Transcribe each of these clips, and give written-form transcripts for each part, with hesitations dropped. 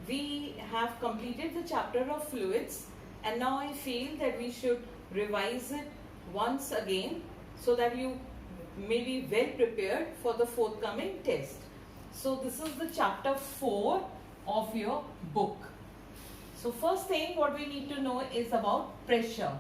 we have completed the chapter of fluids, and now I feel that we should revise it once again so that you may be well prepared for the forthcoming test. So this is the chapter 4 of your book. So first thing what we need to know is about pressure.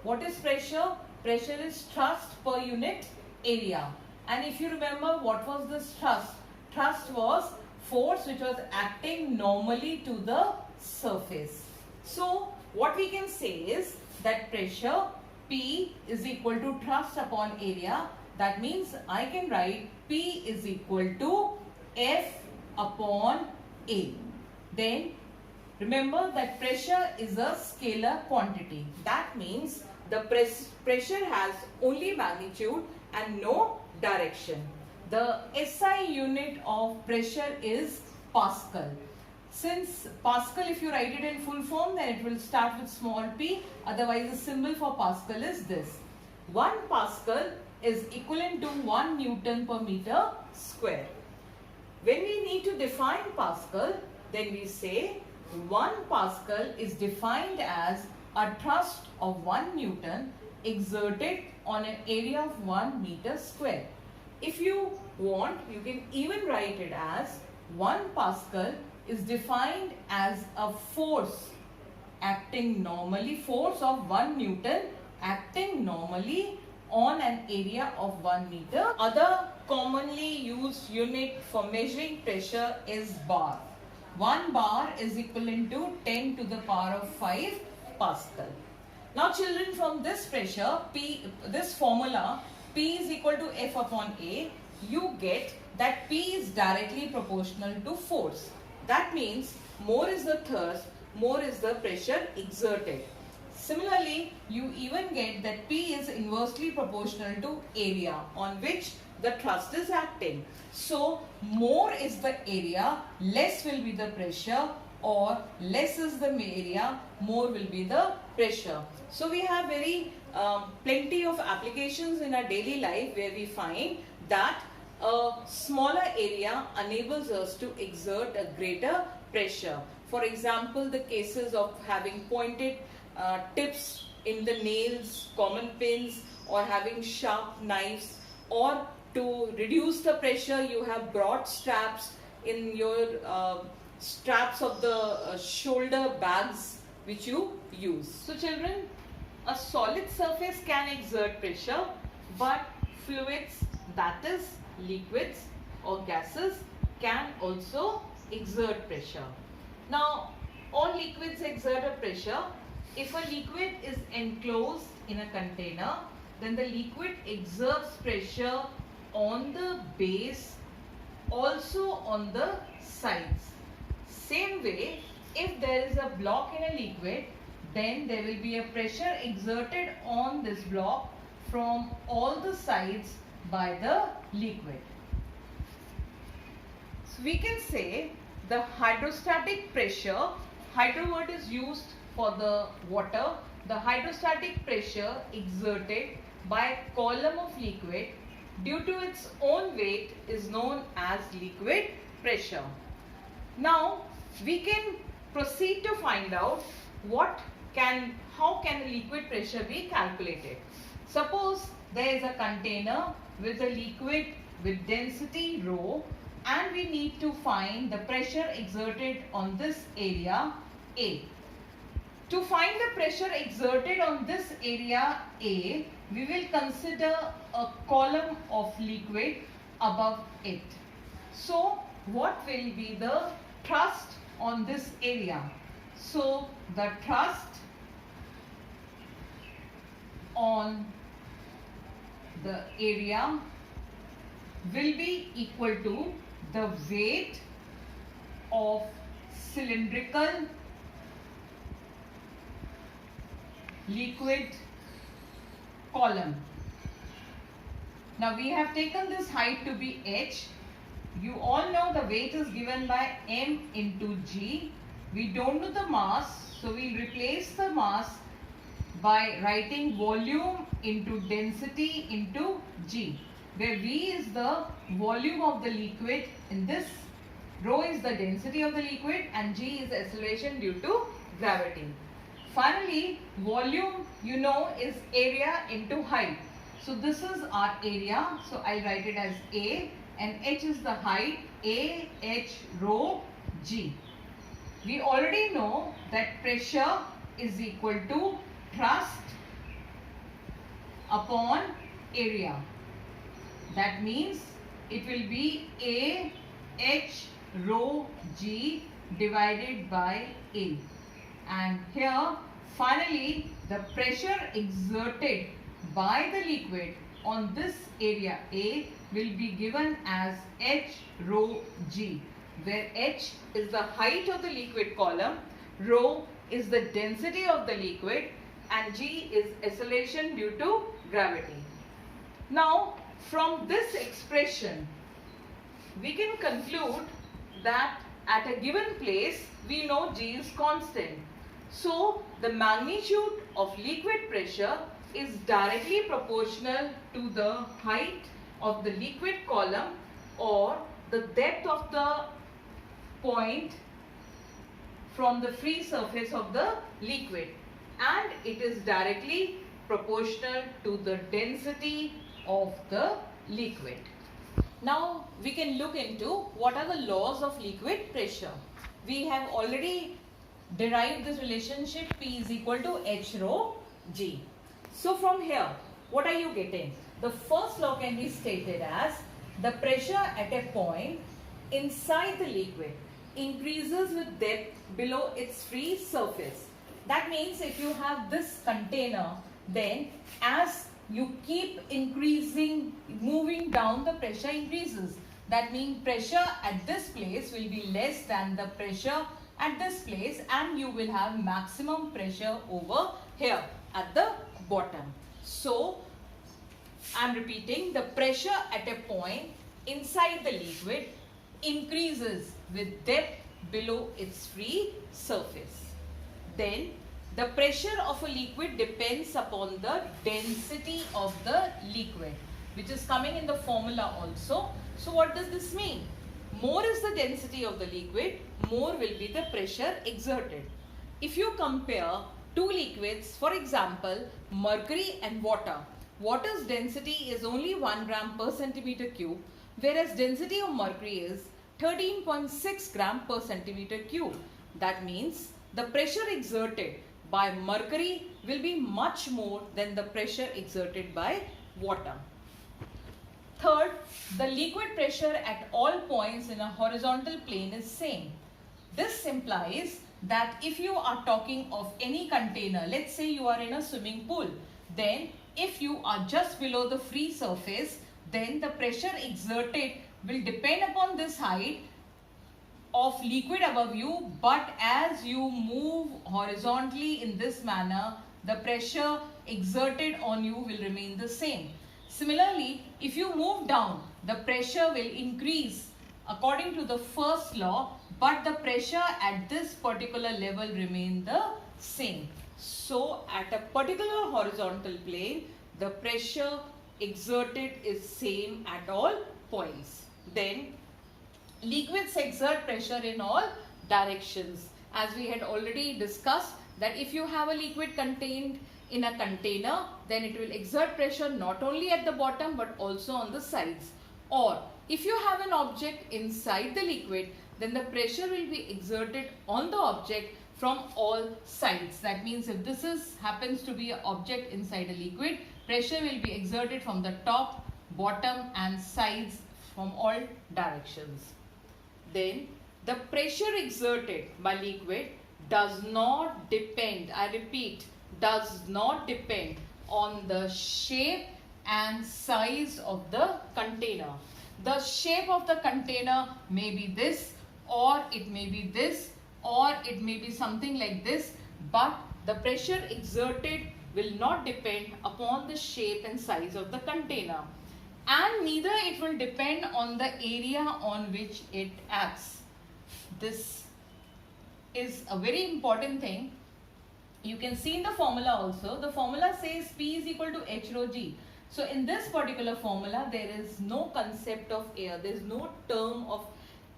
What is pressure? Pressure is thrust per unit area. And if you remember, what was this thrust? Thrust was force which was acting normally to the surface. So what we can say is that pressure P is equal to thrust upon area. That means I can write P is equal to F upon A. Then remember that pressure is a scalar quantity. That means the pressure has only magnitude and no direction. The SI unit of pressure is Pascal. Since Pascal, if you write it in full form, then it will start with small p. Otherwise, the symbol for Pascal is this. 1 Pascal is equivalent to 1 Newton per meter square. When we need to define Pascal, then we say 1 Pascal is defined as a thrust of 1 Newton exerted on an area of 1 meter square. If you want, you can even write it as 1 Pascal is defined as a force acting normally, force of 1 Newton acting normally on an area of 1 meter. Other commonly used unit for measuring pressure is bar. 1 bar is equivalent to 10 to the power of 5 Pascal. Now children, from this pressure, this formula, P is equal to F upon A, you get that P is directly proportional to force. That means more is the thrust, more is the pressure exerted. Similarly, you even get that P is inversely proportional to area on which the thrust is acting. So, more is the area, less will be the pressure, or less is the area, more will be the pressure. So, we have plenty of applications in our daily life where we find that a smaller area enables us to exert a greater pressure. For example, the cases of having pointed tips in the nails, common pins, or having sharp knives, or to reduce the pressure, you have broad straps in your straps of the shoulder bags which you use. So children, a solid surface can exert pressure, but fluids, that is liquids or gases, can also exert pressure. Now, all liquids exert a pressure. If a liquid is enclosed in a container, then the liquid exerts pressure on the base, also on the sides. Same way, if there is a block in a liquid, then there will be a pressure exerted on this block from all the sides by the liquid. So we can say the hydrostatic pressure, hydro word is used for the water, the hydrostatic pressure exerted by a column of liquid due to its own weight is known as liquid pressure. Now we can proceed to find out how can a liquid pressure be calculated. Suppose there is a container with a liquid with density rho, and we need to find the pressure exerted on this area A. To find the pressure exerted on this area A, we will consider a column of liquid above it. So, what will be the thrust on this area? So, the thrust on the area will be equal to the weight of cylindrical liquid column. Now we have taken this height to be h. You all know the weight is given by m into g. We don't know the mass, so we replace the mass by writing volume into density into g, where V is the volume of the liquid in this Rho is the density of the liquid and G is acceleration due to gravity. Finally, volume you know is area into height. So this is our area. So I'll write it as A and H is the height. A, H, rho, G. We already know that pressure is equal to thrust upon area. That means it will be A, H, rho, G divided by A. And here finally the pressure exerted by the liquid on this area A will be given as H rho G, where H is the height of the liquid column, rho is the density of the liquid and G is acceleration due to gravity. Now from this expression we can conclude that at a given place we know G is constant. So the magnitude of liquid pressure is directly proportional to the height of the liquid column or the depth of the point from the free surface of the liquid, and it is directly proportional to the density of the liquid. Now we can look into what are the laws of liquid pressure. We have already derived this relationship P is equal to H rho G. So from here, what are you getting? The first law can be stated as the pressure at a point inside the liquid increases with depth below its free surface. That means if you have this container, then as you keep increasing, moving down, the pressure increases. That means pressure at this place will be less than the pressure at this place, and you will have maximum pressure over here at the bottom. So I am repeating, the pressure at a point inside the liquid increases with depth below its free surface. Then the pressure of a liquid depends upon the density of the liquid, which is coming in the formula also. So what does this mean? More is the density of the liquid, more will be the pressure exerted. If you compare two liquids, for example, mercury and water, water's density is only 1 gram per centimeter cube, whereas density of mercury is 13.6 gram per centimeter cube. That means the pressure exerted by mercury will be much more than the pressure exerted by water. Third, the liquid pressure at all points in a horizontal plane is same. This implies that if you are talking of any container, let's say you are in a swimming pool, then if you are just below the free surface, then the pressure exerted will depend upon this height of liquid above you, but as you move horizontally in this manner, the pressure exerted on you will remain the same. Similarly, if you move down, the pressure will increase according to the first law, but the pressure at this particular level remain the same. So at a particular horizontal plane, the pressure exerted is same at all points. Then liquids exert pressure in all directions. As we had already discussed, that if you have a liquid contained in a container, then it will exert pressure not only at the bottom but also on the sides. Or if you have an object inside the liquid, then the pressure will be exerted on the object from all sides. That means if this happens to be an object inside a liquid, pressure will be exerted from the top, bottom and sides from all directions. Then the pressure exerted by liquid does not depend, I repeat, does not depend on the shape and size of the container. The shape of the container may be this, or it may be this, or it may be something like this, but the pressure exerted will not depend upon the shape and size of the container, and neither it will depend on the area on which it acts. This is a very important thing. You can see in the formula also, the formula says P is equal to H rho G. So in this particular formula, there is no concept of air, there is no term of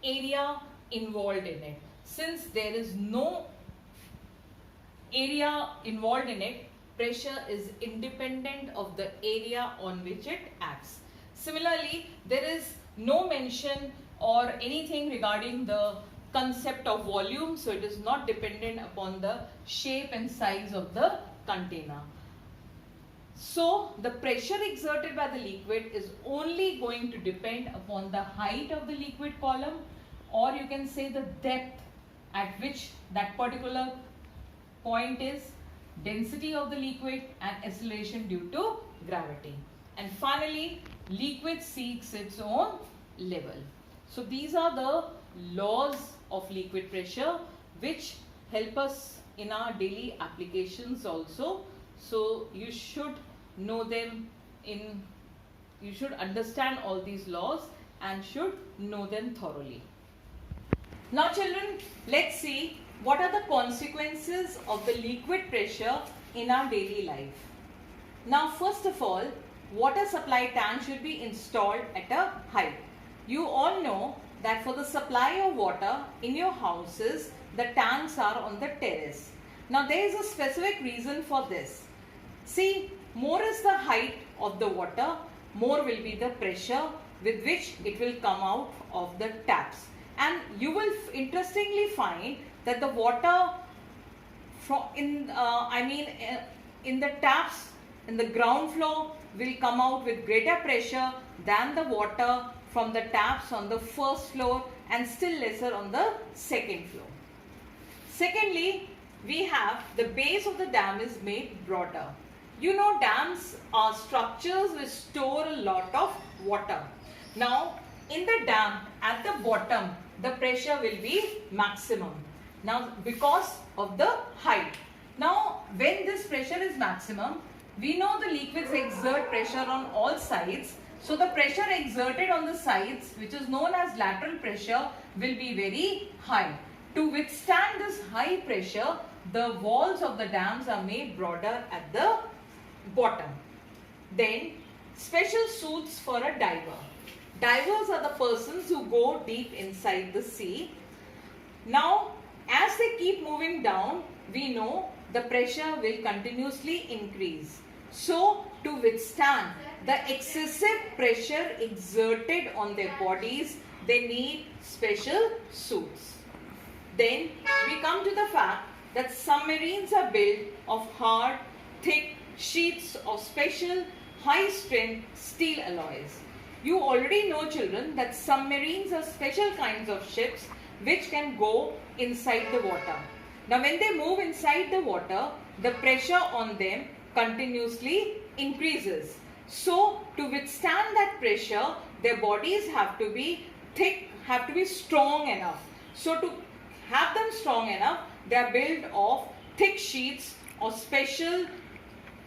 area involved in it. Since there is no area involved in it, pressure is independent of the area on which it acts. Similarly, there is no mention or anything regarding the concept of volume, so it is not dependent upon the shape and size of the container. So the pressure exerted by the liquid is only going to depend upon the height of the liquid column, or you can say the depth at which that particular point is, density of the liquid, and acceleration due to gravity. And finally, liquid seeks its own level. So these are the laws of liquid pressure which help us in our daily applications also. So you should know them you should understand all these laws and should know them thoroughly. Now children, let's see what are the consequences of the liquid pressure in our daily life. Now first of all, water supply tank should be installed at a height. You all know that for the supply of water in your houses, the tanks are on the terrace. Now there is a specific reason for this. See, more is the height of the water, more will be the pressure with which it will come out of the taps. And you will interestingly find that the water in the taps in the ground floor will come out with greater pressure than the water from the taps on the first floor and still lesser on the second floor. Secondly, we have the base of the dam is made broader. You know, dams are structures which store a lot of water. Now, in the dam at the bottom, the pressure will be maximum. Now, because of the height. Now, when this pressure is maximum, we know the liquids exert pressure on all sides. So, the pressure exerted on the sides, which is known as lateral pressure, will be very high. To withstand this high pressure, the walls of the dams are made broader at the bottom. Then, special suits for a diver. Divers are the persons who go deep inside the sea. Now, as they keep moving down, we know the pressure will continuously increase. So, to withstand the excessive pressure exerted on their bodies, they need special suits. Then, we come to the fact that submarines are built of hard, thick sheets of special high-strength steel alloys. You already know, children, that submarines are special kinds of ships which can go inside the water. Now, when they move inside the water, the pressure on them continuously increases. So, to withstand that pressure, their bodies have to be thick, have to be strong enough. So, to have them strong enough, they are built of thick sheets of special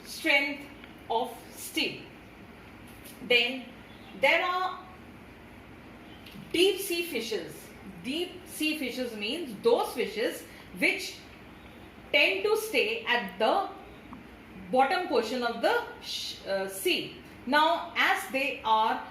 strength of steel. Then, there are deep sea fishes. Deep sea fishes means those fishes which tend to stay at the bottom portion of the sea. Now, as they are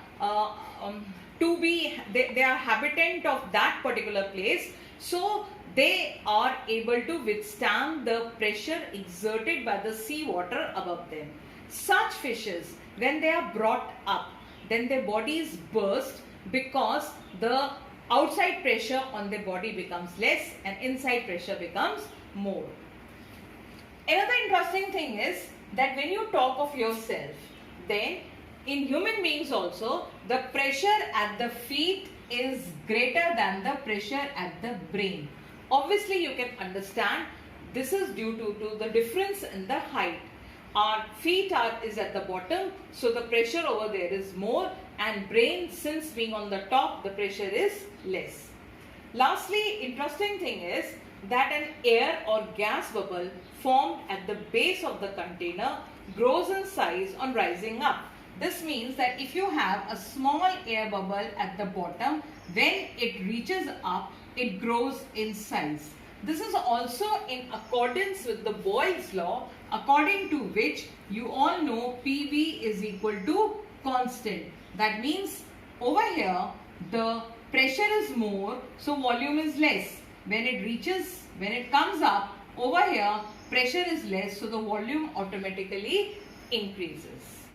they are habitant of that particular place, so they are able to withstand the pressure exerted by the sea water above them. Such fishes, when they are brought up, then their bodies burst because the outside pressure on their body becomes less and inside pressure becomes more. Another interesting thing is that when you talk of yourself, then in human beings also, the pressure at the feet is greater than the pressure at the brain. Obviously, you can understand this is due to the difference in the height. Our feet is at the bottom, so the pressure over there is more, and brain, since being on the top, the pressure is less. Lastly, interesting thing is that an air or gas bubble formed at the base of the container grows in size on rising up. This means that if you have a small air bubble at the bottom, when it reaches up, it grows in size. This is also in accordance with the Boyle's law, according to which you all know PV is equal to constant. That means over here the pressure is more, so volume is less. When it comes up over here, pressure is less, so the volume automatically increases.